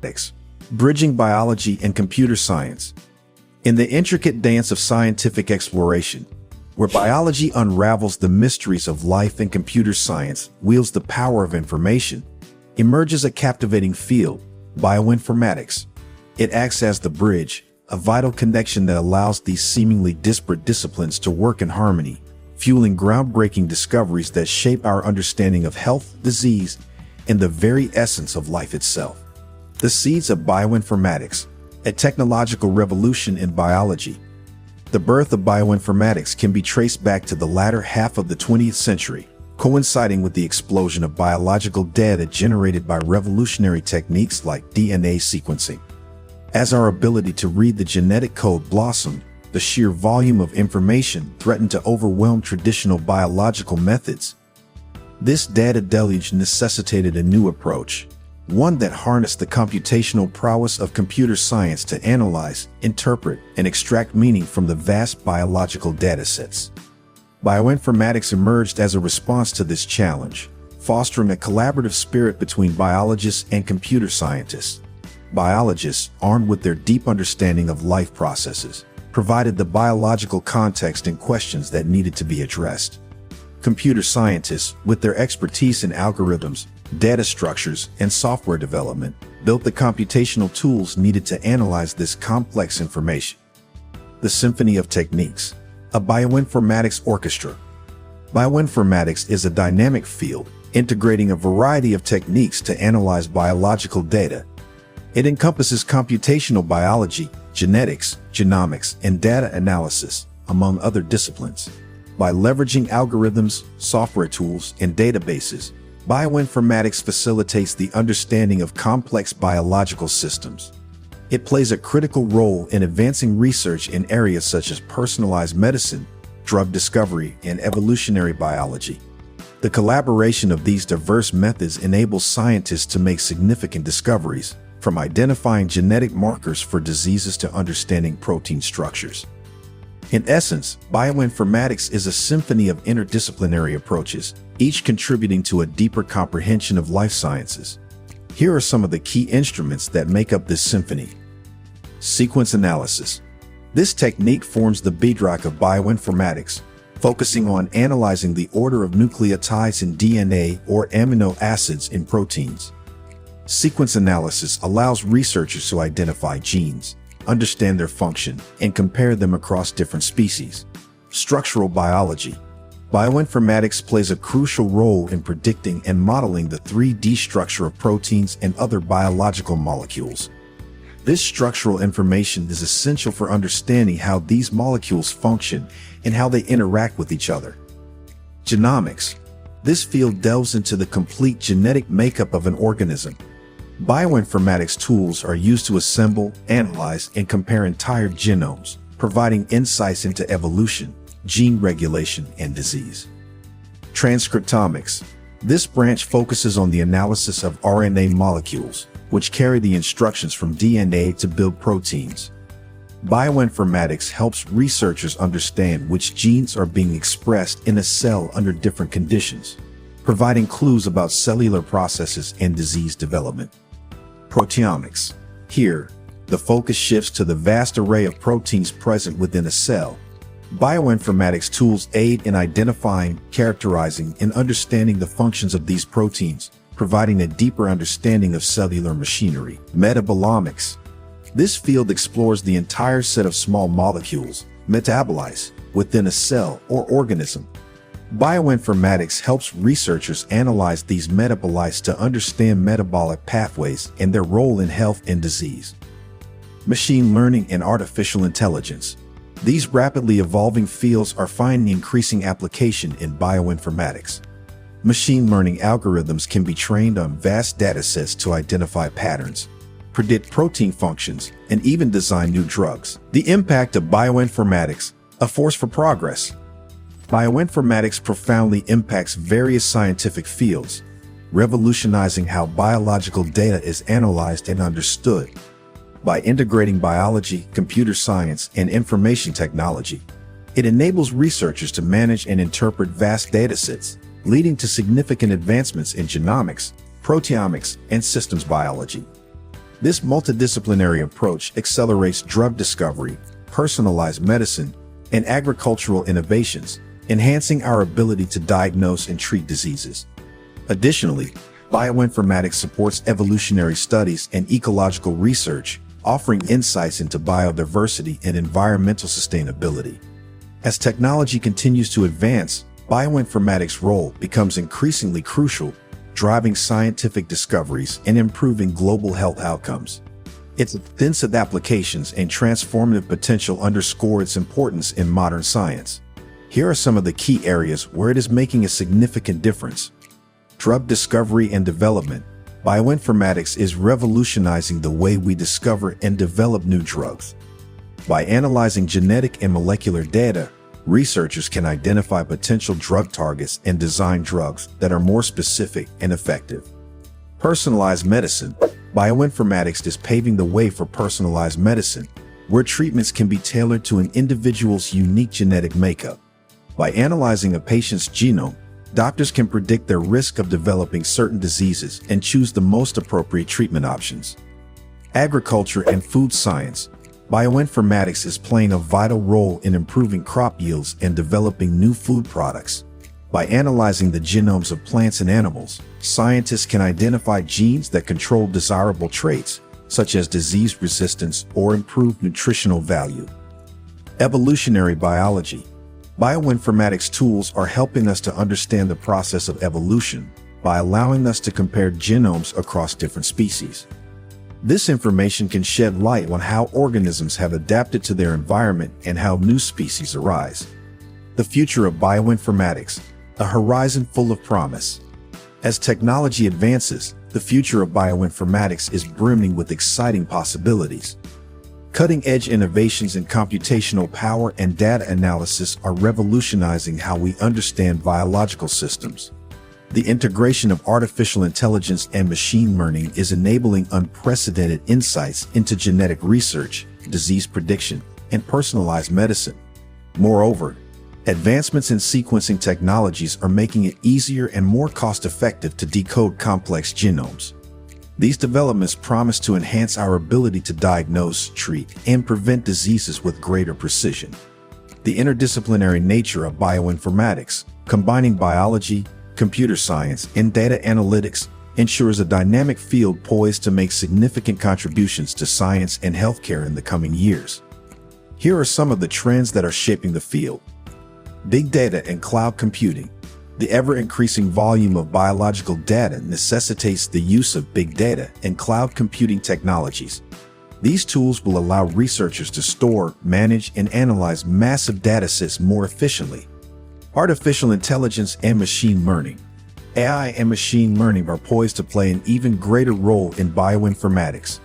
Bioinformatics, bridging biology and computer science. In the intricate dance of scientific exploration, where biology unravels the mysteries of life and computer science wields the power of information, emerges a captivating field, bioinformatics. It acts as the bridge, a vital connection that allows these seemingly disparate disciplines to work in harmony, fueling groundbreaking discoveries that shape our understanding of health, disease, and the very essence of life itself. The seeds of bioinformatics, a technological revolution in biology. The birth of bioinformatics can be traced back to the latter half of the 20th century, coinciding with the explosion of biological data generated by revolutionary techniques like DNA sequencing. As our ability to read the genetic code blossomed, the sheer volume of information threatened to overwhelm traditional biological methods. This data deluge necessitated a new approach, one that harnessed the computational prowess of computer science to analyze, interpret, and extract meaning from the vast biological datasets. Bioinformatics emerged as a response to this challenge, fostering a collaborative spirit between biologists and computer scientists. Biologists, armed with their deep understanding of life processes, provided the biological context and questions that needed to be addressed. Computer scientists, with their expertise in algorithms, data structures, and software development, built the computational tools needed to analyze this complex information. The Symphony of Techniques, a bioinformatics orchestra. Bioinformatics is a dynamic field, integrating a variety of techniques to analyze biological data. It encompasses computational biology, genetics, genomics, and data analysis, among other disciplines. By leveraging algorithms, software tools, and databases, bioinformatics facilitates the understanding of complex biological systems. It plays a critical role in advancing research in areas such as personalized medicine, drug discovery, and evolutionary biology. The collaboration of these diverse methods enables scientists to make significant discoveries, from identifying genetic markers for diseases to understanding protein structures. In essence, bioinformatics is a symphony of interdisciplinary approaches, each contributing to a deeper comprehension of life sciences. Here are some of the key instruments that make up this symphony. Sequence analysis. This technique forms the bedrock of bioinformatics, focusing on analyzing the order of nucleotides in DNA or amino acids in proteins. Sequence analysis allows researchers to identify genes, understand their function, and compare them across different species. Structural biology. Bioinformatics plays a crucial role in predicting and modeling the 3D structure of proteins and other biological molecules. This structural information is essential for understanding how these molecules function and how they interact with each other. Genomics. This field delves into the complete genetic makeup of an organism. Bioinformatics tools are used to assemble, analyze, and compare entire genomes, providing insights into evolution, gene regulation, and disease. Transcriptomics. This branch focuses on the analysis of RNA molecules, which carry the instructions from DNA to build proteins. Bioinformatics helps researchers understand which genes are being expressed in a cell under different conditions, providing clues about cellular processes and disease development. Proteomics. Here, the focus shifts to the vast array of proteins present within a cell. Bioinformatics tools aid in identifying, characterizing, and understanding the functions of these proteins, providing a deeper understanding of cellular machinery. Metabolomics. This field explores the entire set of small molecules, metabolites, within a cell or organism. Bioinformatics helps researchers analyze these metabolites to understand metabolic pathways and their role in health and disease. Machine learning and artificial intelligence. These rapidly evolving fields are finding increasing application in bioinformatics. Machine learning algorithms can be trained on vast datasets to identify patterns, predict protein functions, and even design new drugs. The impact of bioinformatics, a force for progress. Bioinformatics profoundly impacts various scientific fields, revolutionizing how biological data is analyzed and understood. By integrating biology, computer science, and information technology, it enables researchers to manage and interpret vast datasets, leading to significant advancements in genomics, proteomics, and systems biology. This multidisciplinary approach accelerates drug discovery, personalized medicine, and agricultural innovations, enhancing our ability to diagnose and treat diseases. Additionally, bioinformatics supports evolutionary studies and ecological research, offering insights into biodiversity and environmental sustainability. As technology continues to advance, bioinformatics' role becomes increasingly crucial, driving scientific discoveries and improving global health outcomes. Its extensive applications and transformative potential underscore its importance in modern science. Here are some of the key areas where it is making a significant difference. Drug discovery and development. Bioinformatics is revolutionizing the way we discover and develop new drugs. By analyzing genetic and molecular data, researchers can identify potential drug targets and design drugs that are more specific and effective. Personalized medicine. Bioinformatics is paving the way for personalized medicine, where treatments can be tailored to an individual's unique genetic makeup. By analyzing a patient's genome, doctors can predict their risk of developing certain diseases and choose the most appropriate treatment options. Agriculture and food science. Bioinformatics is playing a vital role in improving crop yields and developing new food products. By analyzing the genomes of plants and animals, scientists can identify genes that control desirable traits, such as disease resistance or improved nutritional value. Evolutionary biology. Bioinformatics tools are helping us to understand the process of evolution by allowing us to compare genomes across different species. This information can shed light on how organisms have adapted to their environment and how new species arise. The future of bioinformatics, a horizon full of promise. As technology advances, the future of bioinformatics is brimming with exciting possibilities. Cutting-edge innovations in computational power and data analysis are revolutionizing how we understand biological systems. The integration of artificial intelligence and machine learning is enabling unprecedented insights into genetic research, disease prediction, and personalized medicine. Moreover, advancements in sequencing technologies are making it easier and more cost-effective to decode complex genomes. These developments promise to enhance our ability to diagnose, treat, and prevent diseases with greater precision. The interdisciplinary nature of bioinformatics, combining biology, computer science, and data analytics, ensures a dynamic field poised to make significant contributions to science and healthcare in the coming years. Here are some of the trends that are shaping the field. Big data and cloud computing. The ever-increasing volume of biological data necessitates the use of big data and cloud computing technologies. These tools will allow researchers to store, manage, and analyze massive datasets more efficiently. Artificial intelligence and machine learning. AI and machine learning are poised to play an even greater role in bioinformatics.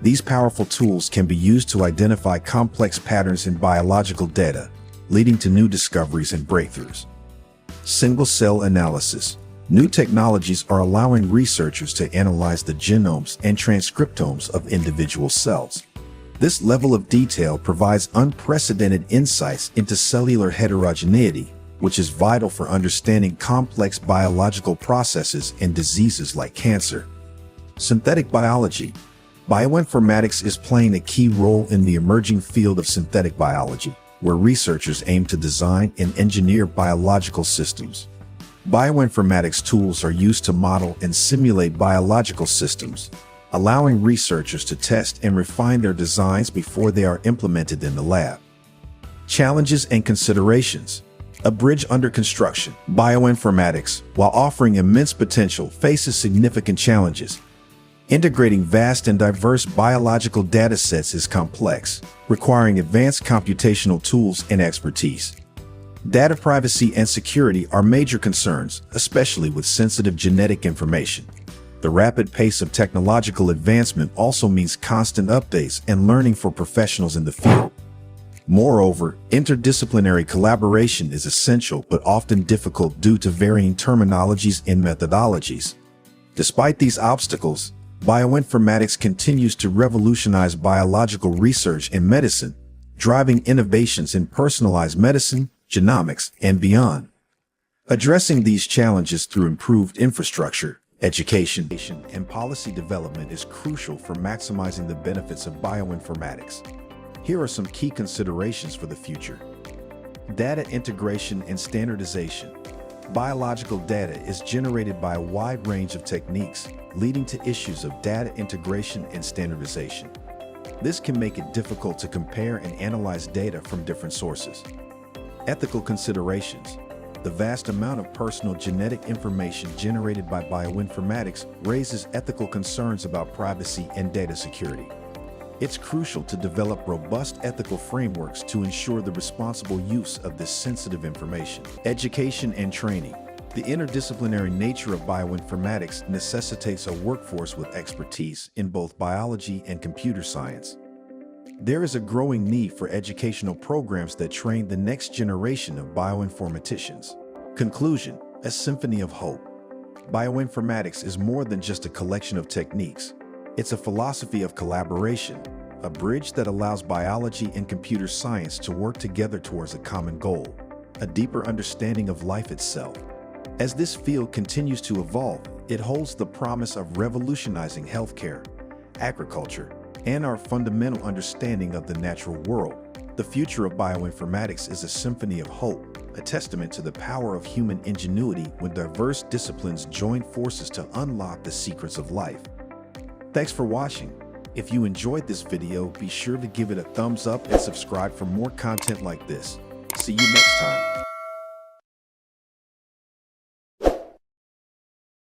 These powerful tools can be used to identify complex patterns in biological data, leading to new discoveries and breakthroughs. Single-cell analysis. New technologies are allowing researchers to analyze the genomes and transcriptomes of individual cells. This level of detail provides unprecedented insights into cellular heterogeneity, which is vital for understanding complex biological processes and diseases like cancer. Synthetic biology. Bioinformatics is playing a key role in the emerging field of synthetic biology, where researchers aim to design and engineer biological systems. Bioinformatics tools are used to model and simulate biological systems, allowing researchers to test and refine their designs before they are implemented in the lab. Challenges and considerations. A bridge under construction. Bioinformatics, while offering immense potential, faces significant challenges. Integrating vast and diverse biological data sets is complex, requiring advanced computational tools and expertise. Data privacy and security are major concerns, especially with sensitive genetic information. The rapid pace of technological advancement also means constant updates and learning for professionals in the field. Moreover, interdisciplinary collaboration is essential but often difficult due to varying terminologies and methodologies. Despite these obstacles, bioinformatics continues to revolutionize biological research and medicine, driving innovations in personalized medicine, genomics, and beyond. Addressing these challenges through improved infrastructure, Education and policy development is crucial for maximizing the benefits of bioinformatics. Here are some key considerations for the future. Data integration and standardization. Biological data is generated by a wide range of techniques, leading to issues of data integration and standardization. This can make it difficult to compare and analyze data from different sources. Ethical considerations. The vast amount of personal genetic information generated by bioinformatics raises ethical concerns about privacy and data security. It's crucial to develop robust ethical frameworks to ensure the responsible use of this sensitive information. Education and training. The interdisciplinary nature of bioinformatics necessitates a workforce with expertise in both biology and computer science. There is a growing need for educational programs that train the next generation of bioinformaticians. Conclusion: a symphony of hope. Bioinformatics is more than just a collection of techniques. It's a philosophy of collaboration, a bridge that allows biology and computer science to work together towards a common goal, a deeper understanding of life itself. As this field continues to evolve, it holds the promise of revolutionizing healthcare, agriculture, and our fundamental understanding of the natural world. The future of bioinformatics is a symphony of hope, a testament to the power of human ingenuity when diverse disciplines join forces to unlock the secrets of life. Thanks for watching. If you enjoyed this video, be sure to give it a thumbs up and subscribe for more content like this. See you next time.